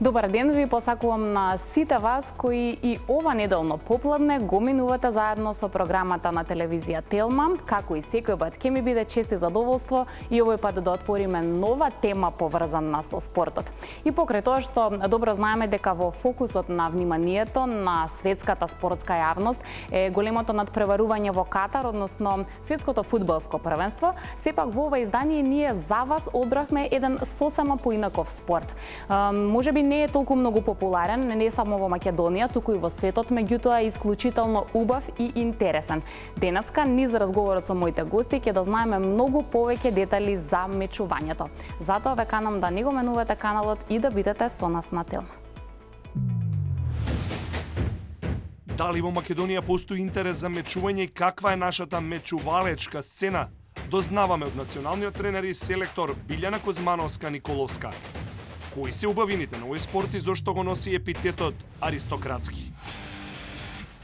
Добар ден ви посакувам на сите вас кои и ова неделно попладне го минувате заедно со програмата на телевизија Телма. Како и секој пат ќе ми биде чест и задоволство и овој пат да отвориме нова тема поврзана со спортот. И покрај тоа што добро знаеме дека во фокусот на вниманието на светската спортска јавност е големото надпреварување во Катар, односно светското фудбалско првенство, сепак во ова издание ние за вас одбравме еден сосема поинаков спорт. Можеби не е толку многу популарен, не само во Македонија, туку и во светот, меѓутоа е исклучително убав и интересен. Денеска низ разговорот со моите гости ќе да знаеме многу повеќе детали за мечувањето. Затоа ве канам да не го менувате каналот и да бидете со нас на Телма. Дали во Македонија постои интерес за мечување и каква е нашата мечувалечка сцена? Дознаваме од националниот тренер и селектор Билјана Кузмановска-Николовска. Кои се убавините на овој спорт и зошто го носи епитетот аристократски?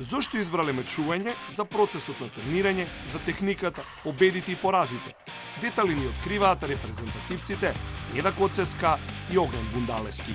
Зошто избрале мечување за процесот на тренирање, за техниката, победите и поразите? Детали ни откриваат репрезентативците Неда Коцеска и Огнен Бундалески.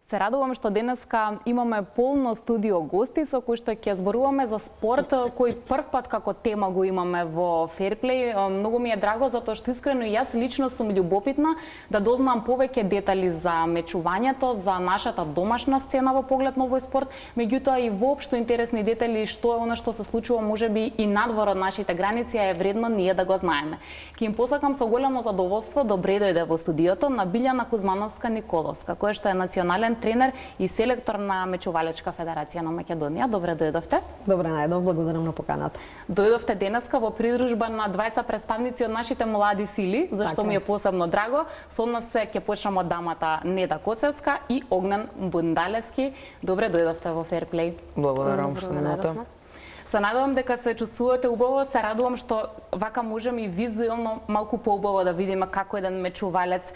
Се радувам што денеска имаме полно студио гости со кои што ќе зборуваме за спорт кој прв пат како тема го имаме во Fairplay. Многу ми е драго затоа што искрено и јас лично сум љубопитна да дознам повеќе детали за мечувањето, за нашата домашна сцена во поглед на овој спорт, меѓутоа и воопшто интересни детали што е она што се случува можеби и надвор од нашите граници, а е вредно ние да го знаеме. Ќе им посакам со големо задоволство добре дојде во студиото на Билјана Кузмановска-Николовска, која што е национален тренер и селектор на Мечувалечка федерација на Македонија. Добре дојдовте. Добре најдов, благодарам на поканата. Дојдовте денеска во придружба на двајца представници од нашите млади сили, зашто ми е посебно драго. Со нас ќе почнеме од дамата Неда Коцевска и Огнен Бундалески. Добре дојдовте во Fairplay. Благодарам што ме најдовте. Се надевам дека се чувствувате убаво, се радувам што вака можеме и визуелно малку поубаво да видиме како еден мечувалец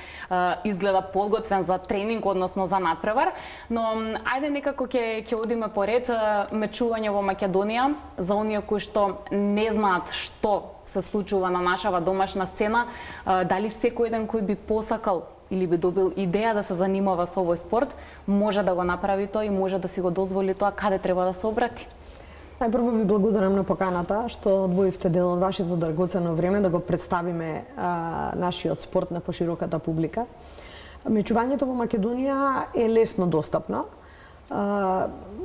изгледа подготвен за тренинг, односно за надпревар. Но ајде некако ќе одиме поред. Мечување во Македонија, за оние кои што не знаат што се случува на нашава домашна сцена, дали секој еден кој би посакал или би добил идеја да се занимава со овој спорт, може да го направи тоа и може да си го дозволи тоа, каде треба да се обрати? Најпрво ви благодарам на поканата што одвоивте дел од вашето драгоцено време да го представиме нашиот спорт на пошироката публика. Мечувањето во Македонија е лесно достапно.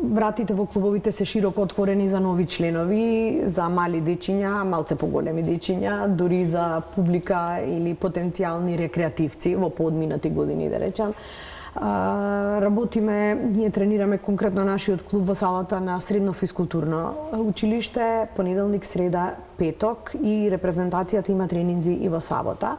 Вратите во клубовите се широко отворени за нови членови, за мали дечиња, малце поголеми дечиња, дури за публика или потенцијални рекреативци во поодминати години, да речам. Работиме, ние тренираме конкретно нашиот клуб во салата на Средно физкултурно училиште, понеделник, среда, петок и репрезентацијата има тренинзи и во сабота.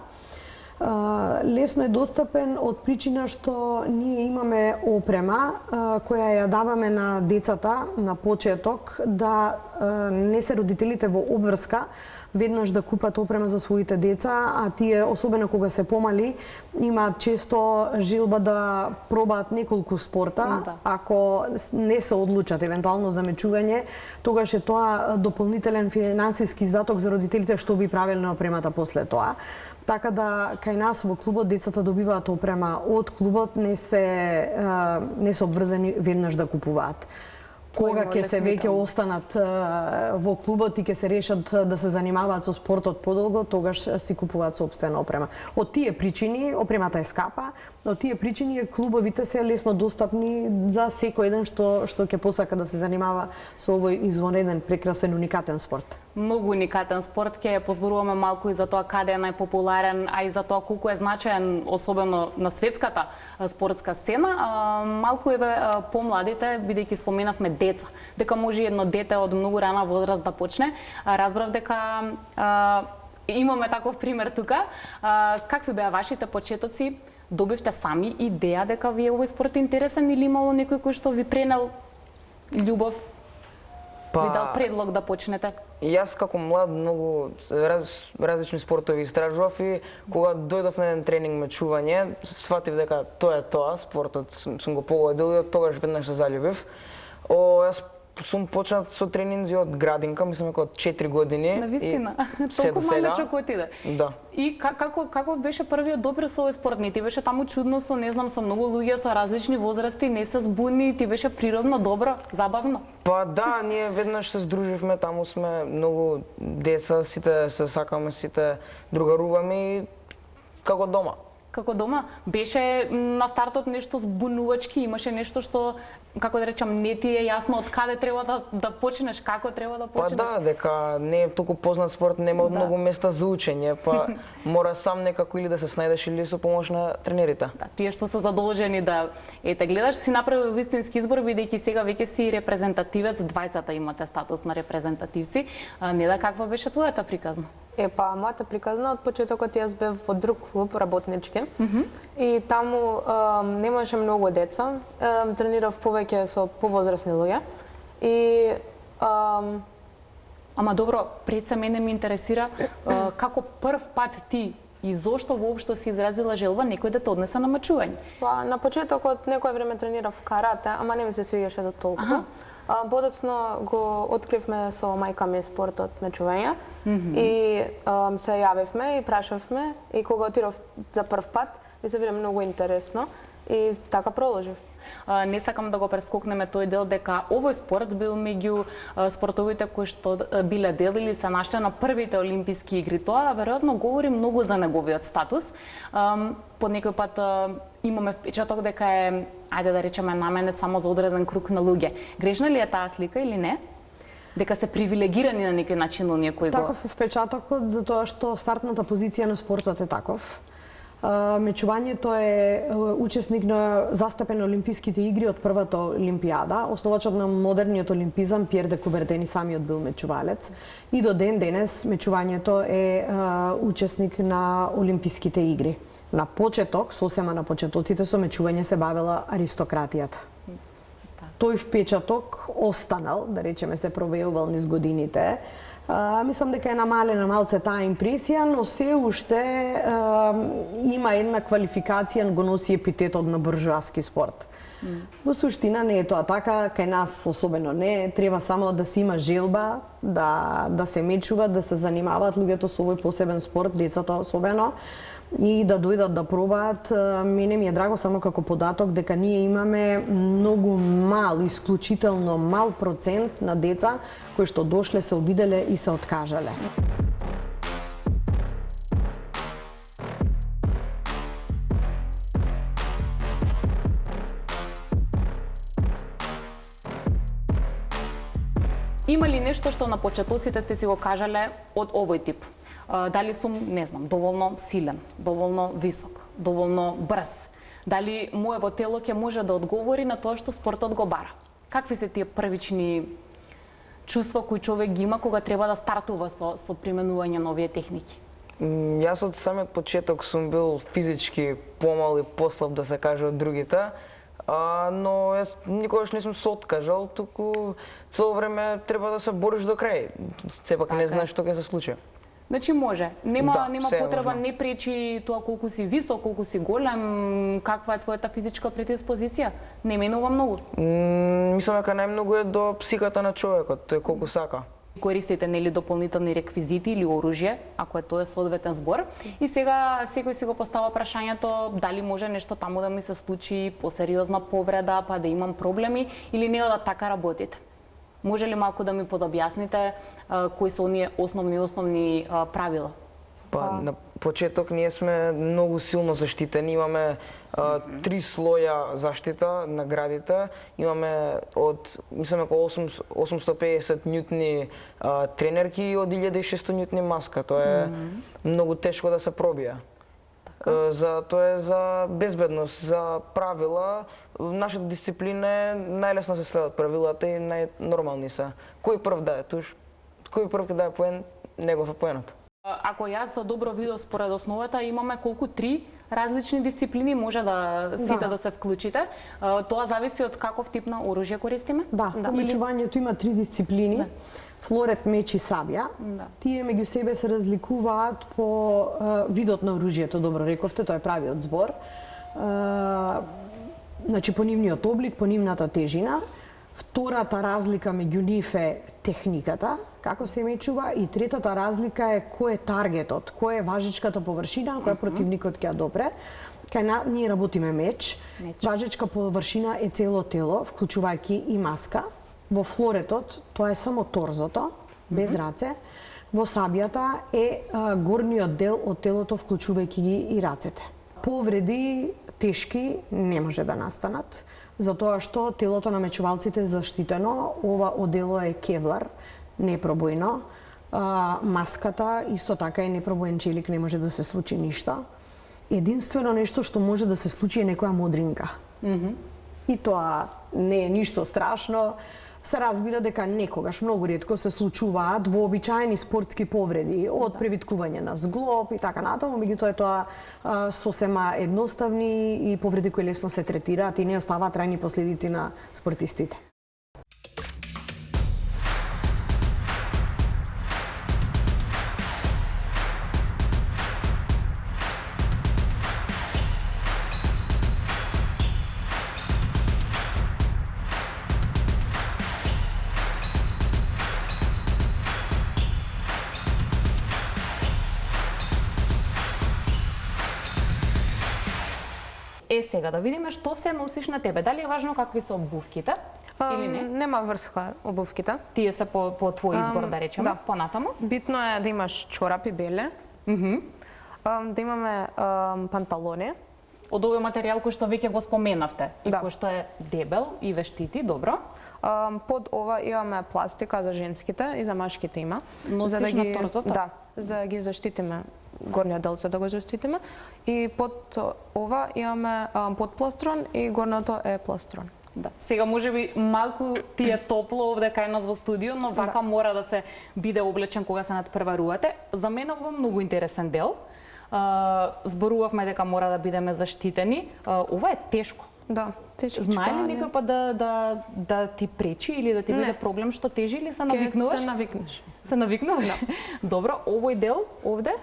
Лесно е достапен од причина што ние имаме опрема која ја даваме на децата на почеток да не се родителите во обврска веднаш да купат опрема за своите деца, а тие, особено кога се помали, имаат често желба да пробаат неколку спорта. Ако не се одлучат евентуално за мечување, тогаш е тоа дополнителен финансиски издаток за родителите што би правеле на опремата после тоа. Така да кај нас во клубот децата добиваат опрема од клубот, не се обврзани веднаш да купуваат. Кога ќе се веќе останат во клубот и ќе се решат да се занимаваат со спортот подолго, тогаш си купуваат собствена опрема. Од тие причини, опремата е скапа, од тие причини клубовите се лесно достапни за секој еден што ќе посака да се занимава со овој извонреден, прекрасен, уникатен спорт. Многу уникатен спорт, ќе позборуваме малку и за тоа каде е најпопуларен, а и за тоа колку е значаен, особено на светската спортска сцена. Малку и помладите, бидејќи споменавме деца, дека може едно дете од многу рана возраст да почне. Разбрав дека имаме таков пример тука. Какви беа вашите почетоци? Добивте сами идеја дека ви е овој спорт интересен или имало некој кој што ви пренел љубов, ви дал предлог да почнете? Јас како млад многу различни спортови истражував и кога дојдов на еден тренинг мечување, сватив дека тоа е тоа, спортот сум го погодил и од тогаш веднаш се заљубив. Јас сум почнат со тренинзи од градинка, мислам дека од 4 години. Навистина, се толку до сега. малечок отиде. Да. И каков беше првиот допир со овој спорт? Не ти беше таму чудно со, не знам, со многу луѓе со различни возрасти, не се збуни, ти беше природно, добро, забавно? Па да, ние веднаш се здруживме, таму сме многу деца, сите се сакаме, сите другаруваме и како дома. Како дома? Беше на стартот нешто збунувачки, имаше нешто што, како да речам, не ти е јасно од каде треба да почнеш, како треба да Па почнеш? да, дека не е толку познат спорт, нема од многу места за учење, па мора сам некако или да се снајдеш или со помош на тренерите. Да, тие што се задолжени да гледаш, си направил вистински избор, бидејќи сега веќе си репрезентативец, двајцата имате статус на репрезентативци. Неда, каква беше твојата приказна? Мојата приказна од почетокот јас бев во друг клуб работнички и таму немаше многу деца. Тренирав повеќе со повозрасни луѓе и Ама добро, пред се мене ми интересира како прв пат ти и зошто воопшто си изразила желба некој да те однесе на мачување? на почетокот некој време тренирав карате, ама не ми се свиѓаше до толку. Подоцно го откривме со мајка ми спортот мечување и се јавивме и прашавме и кога отидов за прв пат ми се биде многу интересно и така продолжив. Не сакам да го прескокнеме тој дел дека овој спорт бил меѓу спортовите кои што биле дел или се нашле на првите олимписки игри. Тоа веројатно говори многу за неговиот статус. По некој пат имаме впечаток дека е, ајде да речеме, наменет само за одреден круг на луѓе. Грешна ли е таа слика или не? Дека се привилегирани на некој начин оние кои го... Таков е впечатокот, затоа што стартната позиција на спортот е таков. Мечувањето е учесник на застапен на Олимписките игри од првата Олимпијада. Основачот на модерниот олимпизам Пиер де Кубертен и самиот бил мечувалец. И до ден денес мечувањето е учесник на Олимписките игри. На почеток, сосема на почетоците, со мечување се бавела аристократијата. Тој впечаток останал, да речеме, се провеувал низ годините. Мислам дека е намалена малце таа импресија, но се уште има една квалификација, го носи епитетот на буржуаски спорт. Во суштина не е тоа така, кај нас особено не, треба само да се има желба, да се мечува, да се занимаваат луѓето со овој посебен спорт, децата особено, и да дојдат да пробаат. Мене ми е драго само како податок дека ние имаме многу мал, исклучително мал процент на деца кои што дошле, се обиделе и се откажале. Има ли нешто што на почетоците сте си го кажале од овој тип? Дали сум, не знам, доволно силен, доволно висок, доволно брз? Дали моево тело ќе може да одговори на тоа што спортот го бара? Какви се тие првични чувства кои човек ги има кога треба да стартува со применување на овие техники? Јас од самиот почеток сум бил физички помал и послаб, да се каже, од другите, но јас никогаш не сум се откажал, туку цело време треба да се бориш до крај. Сепак не знаеш што ќе се случи. Значи може. Нема се потреба, можно. не пречи тоа колку си висок, колку си голем, каква е твојата физичка предиспозиција. Не менува многу. Мислам дека најмногу е до психиката на човекот, тој колку сака. Користите нели дополнителни реквизити или оружје, ако е тоа соодветен збор. И сега секој си го постава прашањето дали може нешто таму да ми се случи, посериозна повреда, па да имам проблеми, или не да така работите. Може ли малку да ми подобјасните кои се оние основни правила? Па на почеток ние сме многу силно заштитени, имаме 3 слоја заштита на градите, имаме од, мислам дека 850 њутни тренерки и од 1600 њутни маска. Тоа е многу тешко да се пробие. Тоа е за безбедност, за правила. Нашата дисциплина е најлесно се следат правилата и најнормални се. Кој прв да е туш, кој прв ќе да е поен, негов е поенот. Ако јас добро видов според основата, имаме колку 3 различни дисциплини може да сите да се вклучите. Тоа зависи од каков тип на оружје користиме? Да, по мечувањето има 3 дисциплини. Флорет, меч и сабја. Тие меѓу себе се разликуваат по видот на оружјето, добро рековте, тоа е правиот збор. Значи по нивниот облик, по нивната тежина. Втората разлика меѓу нив е техниката, како се мечува, и третата разлика е кој е таргетот, кој е важичката површина која противникот ќе ја допре. Ние работиме меч. Важичка површина е цело тело, вклучувајќи и маска. Во флоретот тоа е само торзото, без раце. Во сабијата е горниот дел од телото, вклучувајќи ги и рацете. Повреди тешки не може да настанат, затоа што телото на мечувалците е заштитено. Ова одело е кевлар, непробојно. Маската исто така е непробоен челик, не може да се случи ништо. Единствено нешто што може да се случи е некоја модринка. И тоа не е ништо страшно. Се разбира дека некогаш, многу ретко се случуваат вообичаени спортски повреди, од превиткување на зглоб и така натаму, меѓутоа тоа сосема едноставни и повреди кои лесно се третираат и не оставаат трајни последици на спортистите. Сега да видиме што се носиш на тебе. Дали е важно какви се обувките или не? Нема врска обувките. Тие се по твој избор, да речеме, понатаму. Битно е да имаш чорапи беле, да имаме панталони. Од овој материјал кој што веќе го споменавте и Да. кој што е дебел и вештити, добро. Под ова имаме пластика за женските и за машките има. Носиш на торзото? Да, за да ги заштитиме горниот дел, за да го заштитиме. И под ова имаме подпластрон и горното е пластрон. Да. Сега можеби малку ти е топло овде кај нас во студио, но вака мора да се биде облечен кога се надпреварувате. За мене ова многу интересен дел. Зборувавме дека мора да бидеме заштитени. Ова е тешко. Да, тешко. Знае ли некој па да ти пречи или да ти биде проблем што тежи или се навикнуваш? Се навикнеш. Се навикнуваш? Да. Добро, овој дел овде?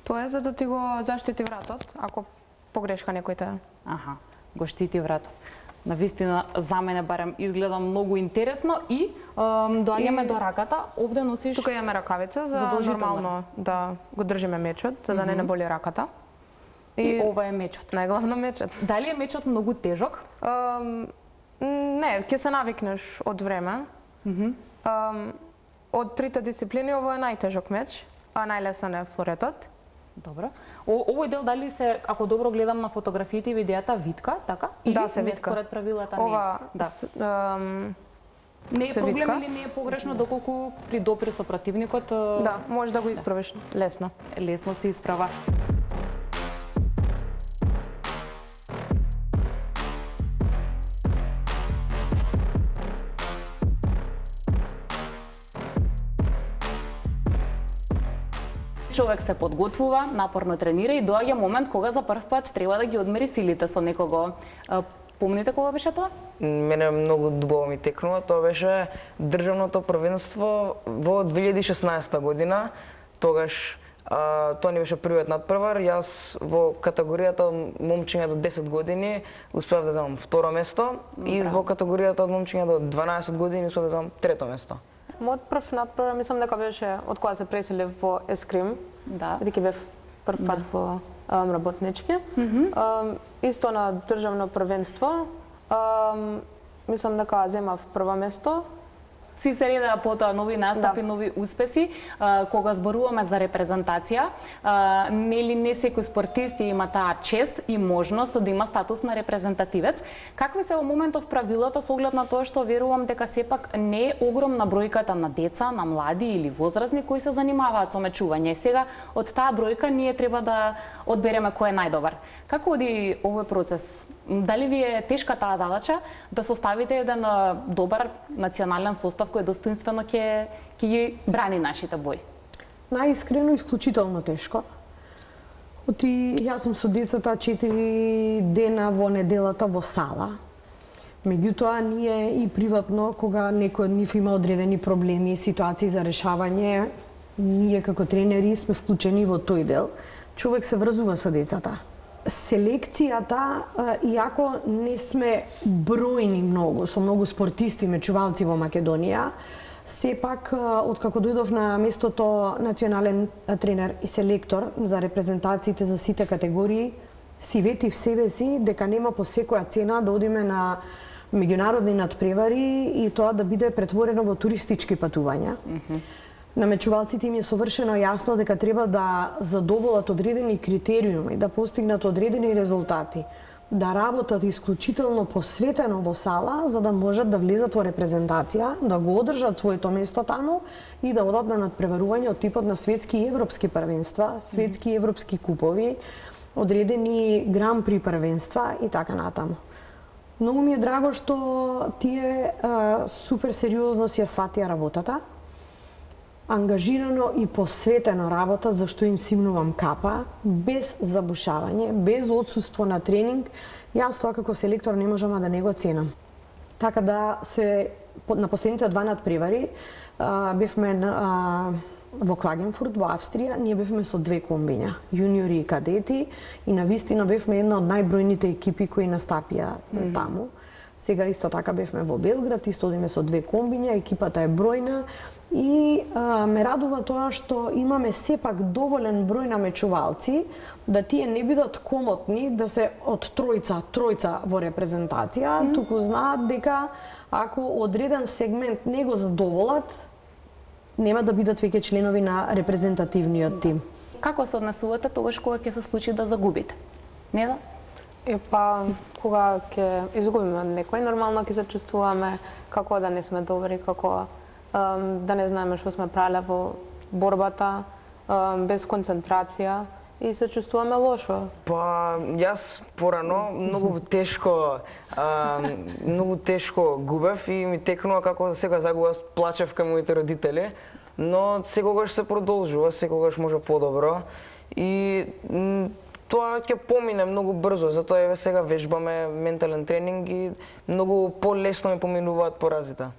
Тоа е за да ти го заштити вратот, ако погрешка некој те. Аха, го штити вратот. Навистина, за мене барем изгледа многу интересно и доаѓаме до раката. Овде носиш... Тука имаме ракавица за нормално да го држиме мечот, за да не наболи раката. И ова е мечот. Најглавно мечот. Дали е мечот многу тежок? Не, ќе се навикнеш од време. Од трите дисциплини ово е најтежок меч, а најлесен е флоретот. Добро. Овој дел дали се, ако добро гледам на фотографиите и видеата, витка, така? Или да, се витка. Според правилата ова, не е? Не е проблем витка. или не е погрешно доколку при допир со противникот? Да, може да го исправиш лесно. Лесно се исправа. Човек се подготвува, напорно тренира и доаѓа момент кога за прв пат треба да ги одмери силите со некого. Помните кога беше тоа? Мене многу дубово ми текнува. Тоа беше државното првенство во 2016 година. Тогаш тоа не беше првиот надпревар. Јас во категоријата момчиња до 10 години успеав да земам второ место и во категоријата од момчиња до 12 години успеав да земам трето место. Мојот прв надпревар мислам дека беше од кога се преселив во Ескрим. Да. Дека бев прв пат во работнички. Исто на државно првенство. Мислам дека земав прво место. Си се реда потоа нови настапи, нови успеси. Кога зборуваме за репрезентација, нели не секој спортист има таа чест и можност да има статус на репрезентативец. Какви се во моментов правилата со оглед на тоа што верувам дека сепак не е огромна бројката на деца, на млади или возрастни кои се занимаваат со мечување. Сега од таа бројка ние треба да одбереме кој е најдобар. Како оди овој процес? Дали ви е тешка таа задача да составите еден добар национален состав кој достоинствено ќе ги брани нашите бои? Најискрено, исклучително тешко. Јас сум со децата 4 дена во неделата во сала. Меѓутоа, ние и приватно, кога некој од нив има одредени проблеми и ситуации за решавање, ние како тренери сме вклучени во тој дел. Човек се врзува со децата. селекцијата, иако не сме бројни многу, со многу спортисти, мечувалци во Македонија, сепак, откако дојдов на местото национален тренер и селектор за репрезентациите за сите категории, си ветив себе си дека нема по секоја цена да одиме на меѓународни надпревари и тоа да биде претворено во туристички патувања. На мечувалците им е совршено јасно дека треба да задоволат одредени критериуми, да постигнат одредени резултати, да работат исклучително посветено во сала, за да можат да влезат во репрезентација, да го одржат своето место таму и да одат на надпреварување од типот на светски и европски првенства, светски и европски купови, одредени гран-при првенства и така натаму. Многу ми е драго што тие супер сериозно си ја сватија работата, ангажирано и посветено работа, за што им симнувам капа, без забушавање, без отсуство на тренинг. Јас тоа како селектор не можам да не го ценам. Така да на последните 2 надпревари бевме во Клагенфурт, во Австрија, ние бевме со 2 комбиња, јуниори и кадети, и навистина бевме една од најбројните екипи кои настапија таму. Сега исто така бевме во Белград, исто одиме со 2 комбиња, екипата е бројна и ме радува тоа што имаме сепак доволен број на мечувалци, да тие не бидат комотни да се од тројца во репрезентација, туку знаат дека ако одреден сегмент не го задоволат, нема да бидат веќе членови на репрезентативниот тим. Како се однесувате тогаш кога ќе се случи да загубите? Не да? Кога ќе изгубиме од некој, нормално ќе се чувствуваме како да не сме добри, како да не знаеме што сме правеле во борбата, без концентрација и се чувствуваме лошо. Јас порано многу тешко губев и ми текнува како секоја загуба плачев кај моите родители, но секогаш се продолжува, секогаш може подобро и тоа ќе помине многу брзо, затоа еве сега вежбаме ментален тренинг и многу полесно ми поминуваат поразите.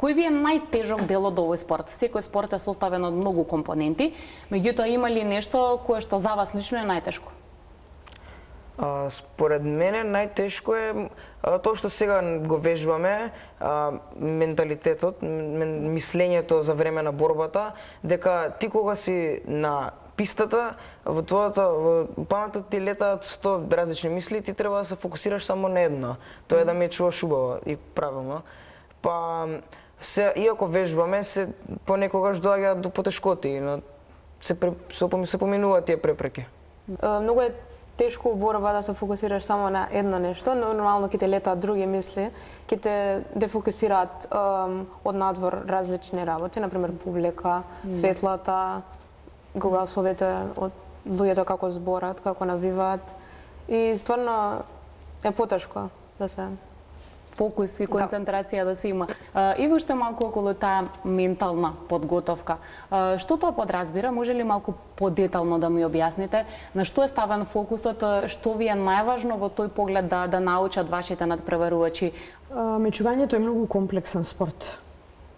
Кој ви е најтежок дел од овој спорт? Секој спорт е составен од многу компоненти, меѓутоа има ли нешто кое што за вас лично е најтешко? Според мене најтешко е тоа што сега го вежбаме, менталитетот, мислењето за време на борбата, дека ти кога си на пистата, во паметот ти летаат 100 различни мисли, ти треба да се фокусираш само на едно. Тоа е да мечуваш убаво и правилно. Иако вежбаме, понекогаш доаѓаат до потешкоти, но се поминуваат тие препреки. Многу е тешко у борба да се фокусираш само на едно нешто, но нормално ќе те летаат други мисли, ќе те дефокусираат од надвор различни работи, например публика, светлата, гласовете од луѓето како зборат, како навиваат и стварно е потешко да се фокус и концентрација да се има. И уште малку околу таа ментална подготовка. Што тоа подразбира? Може ли малку подетално да ми објасните? На што е ставен фокусот? Што ви е најважно во тој поглед да научат вашите надпреварувачи? Мечувањето е многу комплексен спорт.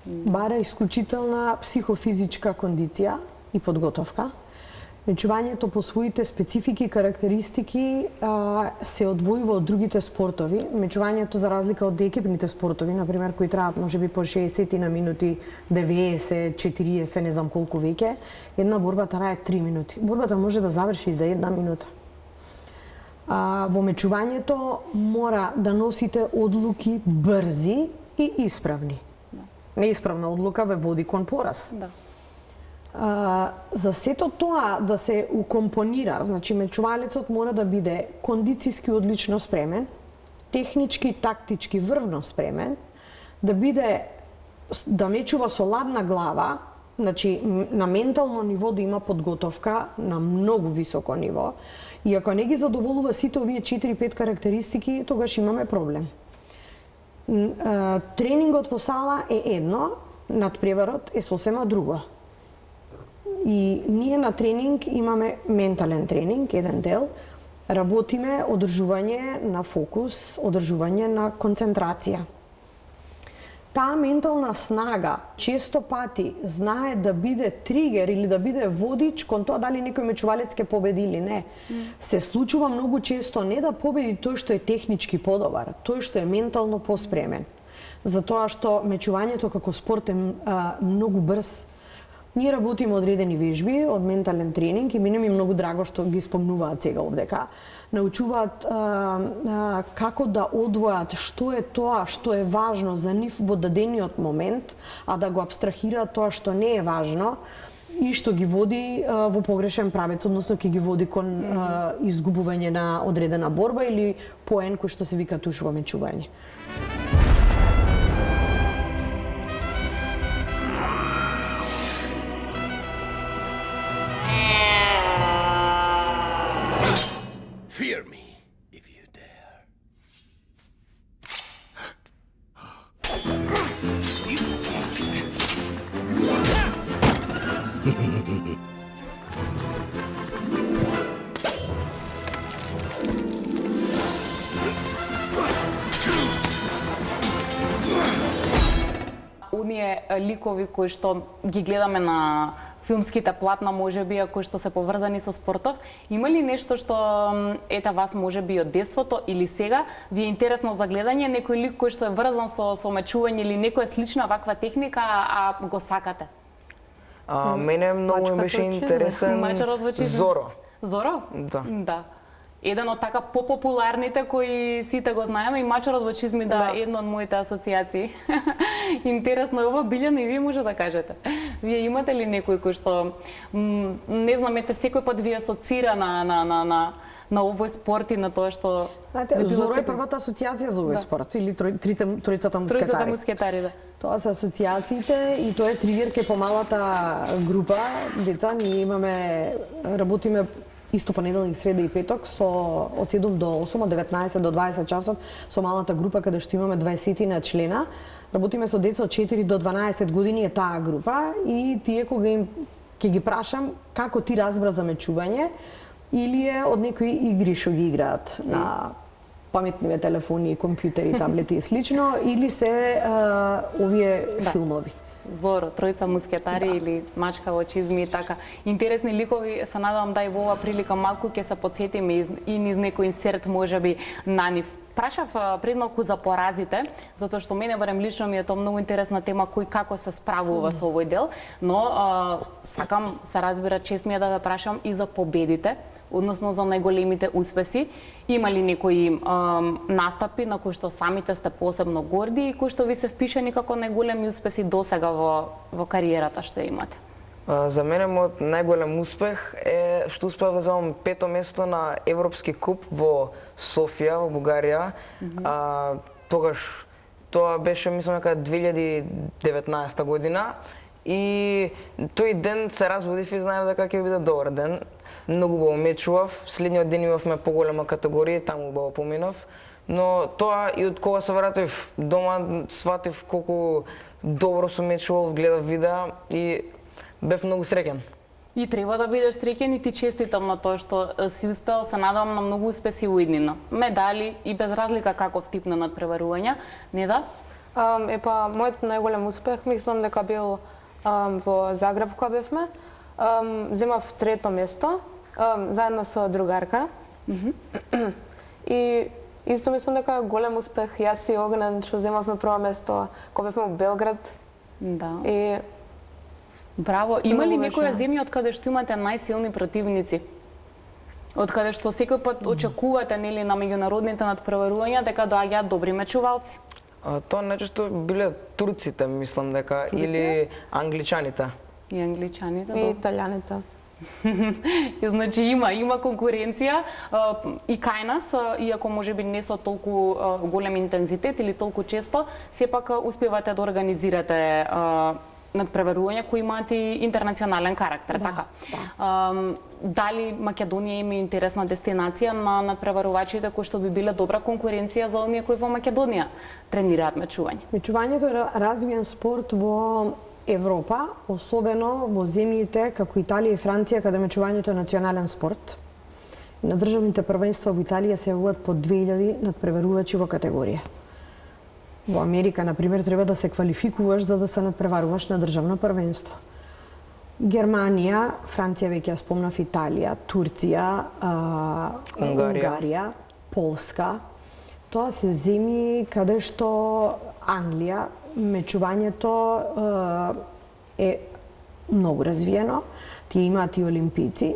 Бара исклучителна психофизичка кондиција и подготовка. Мечувањето по своите специфики и карактеристики се одвојува од другите спортови. Мечувањето, за разлика од екипните спортови, например, кои траат можеби по 60 на минути, 90, 40, не знам колку веќе, една борба трае 3 минути. Борбата може да заврши за 1 минута. Во мечувањето мора да носите одлуки брзи и исправни. Неисправна одлука ве води кон пораз. Да. За сето тоа да се укомпонира, значи мечувалецот мора да биде кондицијски одлично спремен, технички, тактички врвно спремен, да мечува со ладна глава, значи на ментално ниво да има подготовка на многу високо ниво. И ако не ги задоволува сите овие 4-5 карактеристики, тогаш имаме проблем. Тренингот во сала е едно, надпреварот е сосема друго. И ние на тренинг имаме ментален тренинг, еден дел, работиме одржување на фокус, одржување на концентрација. Таа ментална снага често пати знае да биде тригер или да биде водич кон тоа дали некој мечувалец ќе победи или не. Се случува многу често не да победи тој што е технички подобар, тој што е ментално поспремен. Затоа што мечувањето како спорт е многу брз. Ние работиме одредени вежби од ментален тренинг и мене ми е многу драго што ги спомнуваат сега овдека. Научуваат како да одвојат што е тоа што е важно за нив во дадениот момент, а да го абстрахираат тоа што не е важно и што ги води во погрешен правец, односно ќе ги води кон изгубување на одредена борба или поен кој што се вика туш во мечување. Fear me, if you dare. Оние ликови кои што ги гледаме на филмските платна, можеби, кои што се поврзани со спортов, има ли нешто што ета вас можеби од детството или сега ви е интересно за гледање, некој лик кој што е врзан со мечување или некоја слична ваква техника, а го сакате? Мене многу ми беше интересен Зоро. Зоро? Да. Еден од така попопуларните кои сите го знаеме и Мачарот во чизми да е една од моите асоциации. Интересно е ова, Билјана, и вие може да кажете. Вие имате ли некој кој што не знам, ете секој пат ви асоцира на овој спорт и на тоа што знаете, Зоро е првата асоциација за овој спорт или тројцата мускетари. Тројцата мускетари, да. Тоа се асоциациите и тоа е тригер ке помалата група деца. Ние работиме исто понеделник, среда и петок од 7 до 8, од 19 до 20 часот со малата група каде што имаме 20 на члена. Работиме со деца од 4 до 12 години е таа група и тие кога им ќе ги прашам како ти разбра за мечување или е од некои игри што ги играат на паметниве телефони, компјутери, таблети и слично, или се овие филмови. Зоро, Тројца мускетари или Мачка во чизми и така. Интересни ликови, се надевам да и во оваа прилика малку ќе се потсетиме и низ некој инсерт можеби на нив. Прашав пред малку за поразите, затоа што мене барем лично ми е тоа многу интересна тема кој како се справува со овој дел, но сакам се разбира чест ми е да ве прашам и за победите, односно за најголемите успеси. Има ли некои настапи на кои што самите сте посебно горди и кои што ви се впишани како најголеми успеси досега во кариерата што имате? За мене мојот најголем успех е што успеав да земам 5-то место на Европски куп во Софија, во Бугарија. Тогаш тоа беше, мислам дека 2019 година и тој ден се разбудив и знаев дека ќе биде добар ден. Многу убаво мечував, следниот ден имавме поголема категорија, таму убаво поминав, но тоа и од кога се вратив дома сватив колку добро сум мечувал, гледав видеа и бев многу среќен. И треба да бидеш среќен и ти честитам на тоа што си успел, се надевам на многу успеси у иднина. Медали и без разлика каков тип на надпреварувања, не да? Мојот најголем успех, мислам дека бил во Загреб кога бевме. Земав 3-то место, заедно со другарка. И исто мислам дека голем успех, јас и Огнен што земавме прво место кога бевме во Белград. Да. И браво. Има ли некоја земја од каде што имате најсилни противници? Од каде што секој пат очекувате нели на меѓународните надпреварувања дека доаѓаат добри мечувалци? Тоа најчесто биле турците, мислам дека, или англичаните. И англичаните, и италијаните. Значи има конкуренција и кај нас, иако можеби не со толку голем интензитет или толку често, сепак успевате да организирате надпреварувања кои имаат и интернационален карактер, така? Дали Македонија има интересна дестинација на надпреварувачите кои што би биле добра конкуренција за оние кои во Македонија тренираат мечување? Мечувањето е развиен спорт во Европа, особено во земјите како Италија и Франција, каде мечувањето е национален спорт. На државните првенства во Италија се јавуваат по 2000 надпреварувачи во категорија. Во Америка, например, треба да се квалификуваш за да се надпреваруваш на државно првенство. Германија, Франција веќе ја спомнав, Италија, Турција, Унгарија, Полска. Тоа се земји каде што Англија мечувањето е многу развиено. Тие имаат и олимпици.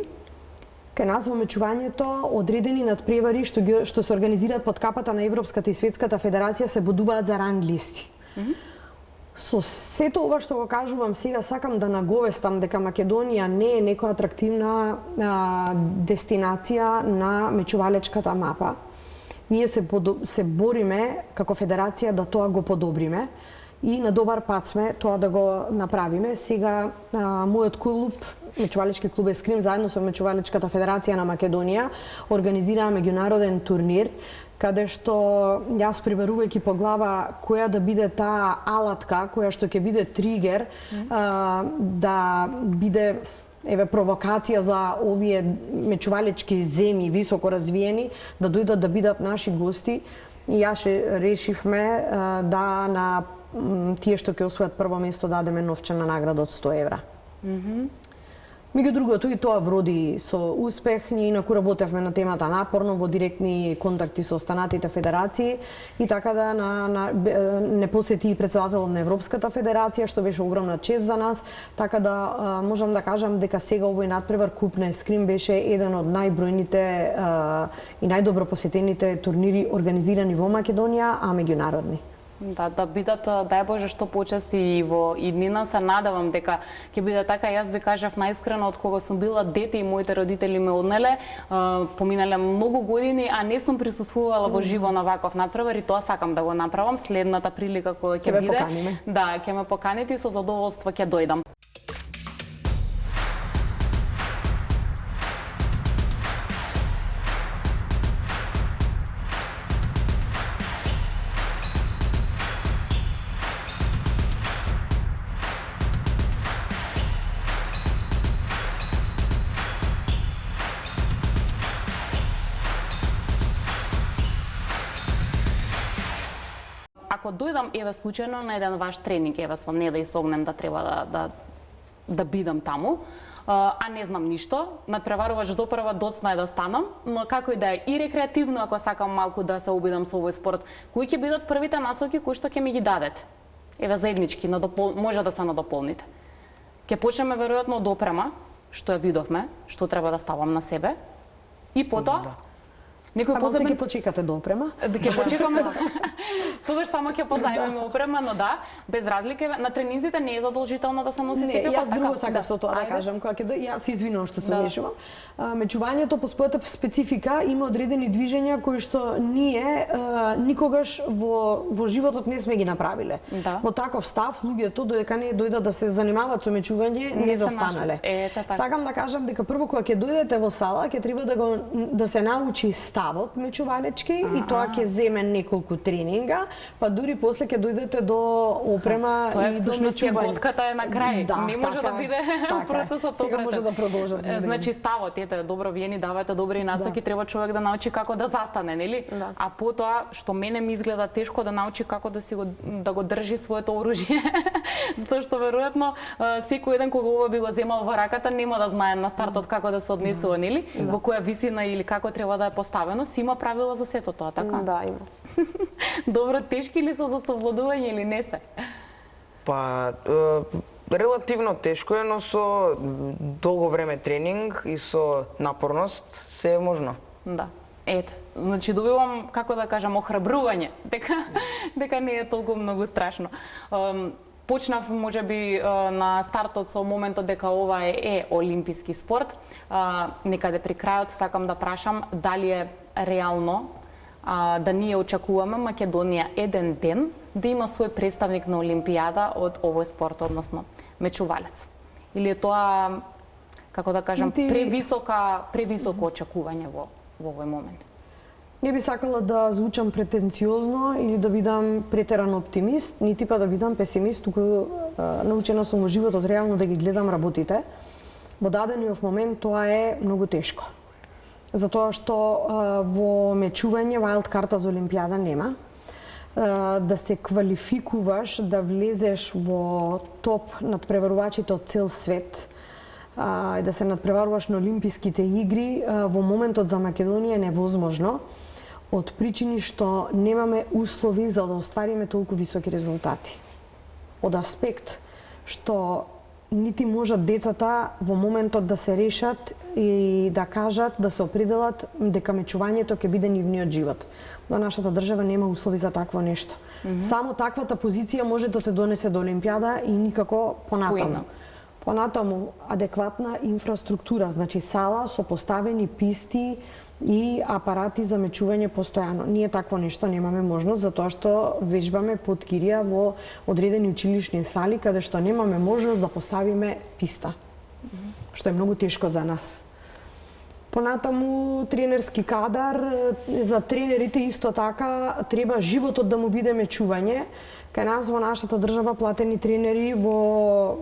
Кај нас во мечувањето одредени надпревари што се организираат под капата на Европската и Светската федерација се бодуваат за ранг листи. Со сето ова што го кажувам сега, сакам да наговестам дека Македонија не е некоја атрактивна дестинација на мечувалечката мапа. Ние се бориме како федерација да тоа го подобриме и на добар пат сме тоа да го направиме. Сега мојот клуб, мечувалечки клуб Ескрим, заедно со Мечувалечката федерација на Македонија организираа меѓународен турнир каде што јас, пребарувајќи по глава која да биде таа алатка, која што ќе биде тригер да биде провокација за овие мечувалечки земји високо развиени да дојдат да бидат наши гости, и јас решивме да на тие што ќе освојат прво место дадеме новчана награда од 100 евра. Меѓу другото, и тоа вроди со успех. Ние инаку работевме на темата напорно во директни контакти со останатите федерации и така да не посети и председателот на Европската федерација, што беше огромна чест за нас, така да можам да кажам дека сега овој надпревар Куп на Ескрим беше еден од најбројните и најдобро посетените турнири организирани во Македонија, а меѓународни. Да бидат, дај Боже, што почести и во иднина. Се надевам дека ќе биде така. Јас ви кажав најискрено, од кога сум била дете и моите родители ме однеле, поминале многу години, а не сум присуствувала во живо на ваков надпревар и тоа сакам да го направам следната прилика која ќе биде. Да, ќе ме поканите и со задоволство ќе дојдам. Ако дојдам случајно на еден ваш тренинг, со не да изогнем да треба да бидам таму, а не знам ништо, надпреварувач допрва доцна е да станам, но како и да е и рекреативно, ако сакам малку да се обидам со овој спорт, кои ќе бидат првите насоки кои што ќе ми ги дадете? Заеднички, може да се надополните. Ќе почнеме веројатно од опрема, што ја видовме, што треба да ставам на себе, и потоа некој посебен ќе почекате до опрема? Ќе почекаме. Тогаш само ќе позајмиме опрема, но да, без разлика на тренинзите не е задолжително да се носи секој пат. Јас друго сакам со тоа да кажам, кога ќе јас извинувам што се мешувам. Мечувањето по својата специфика има одредени движења кои што ние никогаш во животот не сме ги направиле. Во таков став луѓето додека не дојдат да се занимаваат со мечување не застанале. Сакам да кажам дека прво кога ќе дојдете во сала ќе треба да се научи ставот мечувалечки и тоа ќе земе неколку тренинга, па дури после ќе дојдете до опрема и до мечување. Готката е на крај. Не може да биде процесот сега може да продолжат. Значи ставот ете добро, вие ни давате добри насоки, треба човек да научи како да застане, нели? А потоа што мене ми изгледа тешко да научи како да го држи своето оружје, затоа што веројатно секој еден кога ова би го земал во раката нема да знае на стартот како да се однесува, нели? Во која висина или како треба да е поставено, си има правила за сето тоа, така? Да, има. Добро, тешки ли се за совладување или не се? Па, релативно тешко е, но со долго време тренинг и со напорност се е можно. Да. Ете, значи добивам, како да кажам, охрабрување, дека не е толку многу страшно. Почнав можеби на стартот со моментот дека ова е олимписки спорт. Некаде при крајот сакам да прашам дали е реално да ние очекуваме Македонија еден ден да има свој представник на Олимпијада од овој спорт, односно мечувалец? Или е тоа, како да кажам, превисоко очекување во овој момент? Не би сакала да звучам претенциозно или да бидам претеран оптимист, нити па да бидам песимист, туку научена сум во животот реално да ги гледам работите. Во дадениот момент тоа е многу тешко. Затоа што во мечување wild карта за Олимпијада нема. Да се квалификуваш, да влезеш во топ надпреварувачите од цел свет, и да се надпреваруваш на Олимписките игри, во моментот за Македонија е невозможно, од причини што немаме услови за да оствариме толку високи резултати. Од аспект што нити можат децата во моментот да се решат и да кажат, да се определат дека мечувањето ќе биде нивниот живот. Во нашата држава нема услови за такво нешто. Само таквата позиција може да те донесе до Олимпијада и никако понатаму. Понатаму адекватна инфраструктура, значи сала со поставени писти и апарати за мечување постојано. Ние такво нешто немаме можност, затоа што вежбаме под кирија во одредени училишни сали, каде што немаме можност да поставиме писта, што е многу тешко за нас. Понатаму тренерски кадар, за тренерите исто така треба животот да му биде мечување. Кај нас во нашата држава платени тренери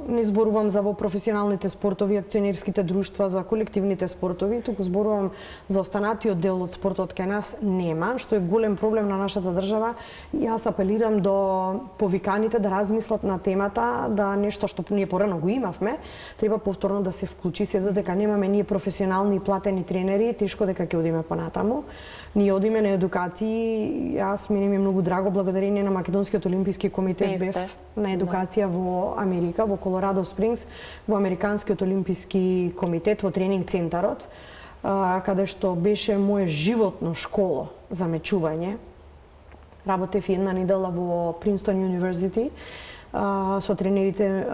не зборувам за во професионалните спортови, акционерските друштва, за колективните спортови, туку зборувам за останатиот дел од спортот кај нас нема, што е голем проблем на нашата држава. И јас апелирам до повиканите да размислат на темата, да нешто што ние порано го имавме, треба повторно да се вклучи, се додека немаме ние професионални и платени тренери, тешко дека ќе одиме понатаму. Ние одиме на едукации, јас мене ми е многу драго благодарение на Македонскиот олимписки комитет бев на едукација во Америка, во Колорадо Спрингс, во Американскиот олимписки комитет, во тренинг центарот, каде што беше моје животно школо за мечување. Работев една недела во Принстон University со тренерите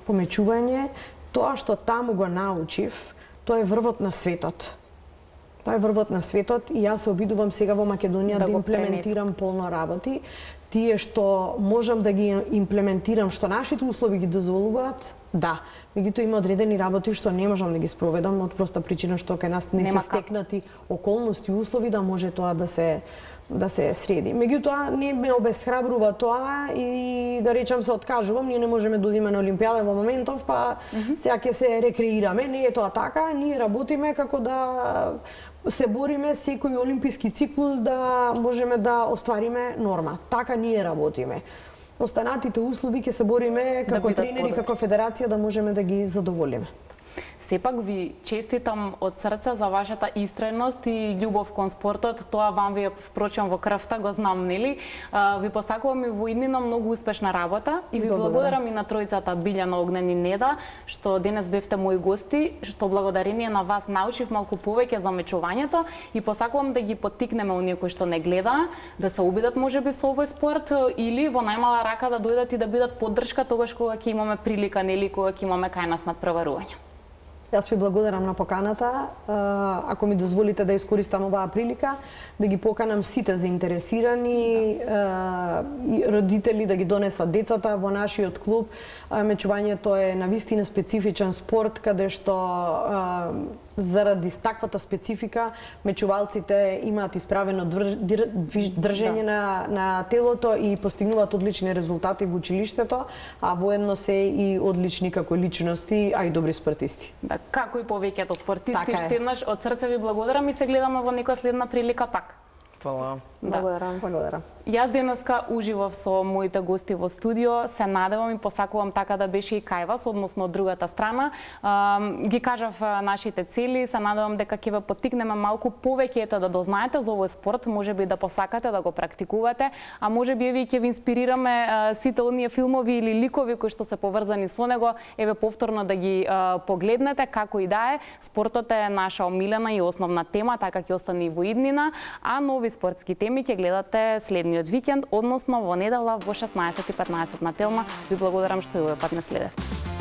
по мечување. Тоа што таму го научив, тоа е врвот на светот. Тоа е врвот на светот и јас се обидувам сега во Македонија да имплементирам полно работи. Тие што можам да ги имплементирам, што нашите услови ги дозволуваат, да. Меѓутоа има одредени работи што не можам да ги спроведам од проста причина што кај нас не се стекнати околности и услови да може тоа да се среди. Меѓутоа не ме обесхрабрува тоа и да речам се откажувам, ние не можеме да одиме на Олимпијада во моментов, па сега ќе се рекреираме, не е тоа така, ние работиме како да се бориме секој олимписки циклус да можеме да оствариме норма. Така ние работиме. Останатите услови ќе се бориме како тренери, како федерација да можеме да ги задоволиме. Сепак ви честитам од срце за вашата истрајност и љубов кон спортот. Тоа вам ви е впрочем во крвта, го знам, нели? Ви посакувам и во иднина многу успешна работа и ви благодарам и на тројцата Билјана, Огнен и Неда што денес бевте мои гости, што благодарение на вас научив малку повеќе за мечувањето и посакувам да ги поттикнеме оние кои што не гледаа, да се обидат можеби со овој спорт или во најмала рака да дојдат и да бидат поддршка тогаш кога ќе имаме прилика, нели, кога ќе имаме кај нас надпреварување. Јас ви благодарам на поканата. Ако ми дозволите да искористам оваа прилика, да ги поканам сите заинтересирани и родители да ги донесат децата во нашиот клуб. Мечувањето е навистина специфичен спорт, каде што заради таквата специфика мечувалците имаат исправено држење на телото и постигнуваат одлични резултати во училиштето, а воедно се и одлични како личности, а и добри спортисти. Да, како и повеќето спортисти, штеднаш од срце ви благодарам и се гледаме во некоја следна прилика пак. Фала. Благодарам. Јас денеска уживав со моите гости во студио, се надевам и посакувам така да беше и кај вас, односно од другата страна. Ги кажав нашите цели, се надевам дека ќе ве поттикнеме малку повеќе да дознаете за овој спорт, можеби да посакате да го практикувате, а можеби еве ќе ви инспирираме сите оние филмови или ликови кои што се поврзани со него, еве повторно да ги погледнете, како и да е. Спортот е наша омилена и основна тема, така ќе остане и во иднина, а нови спортски теми ќе гледате следниот викенд, односно во недела во 16:15 на Телма. Ви благодарам што и овој пат ме следевте.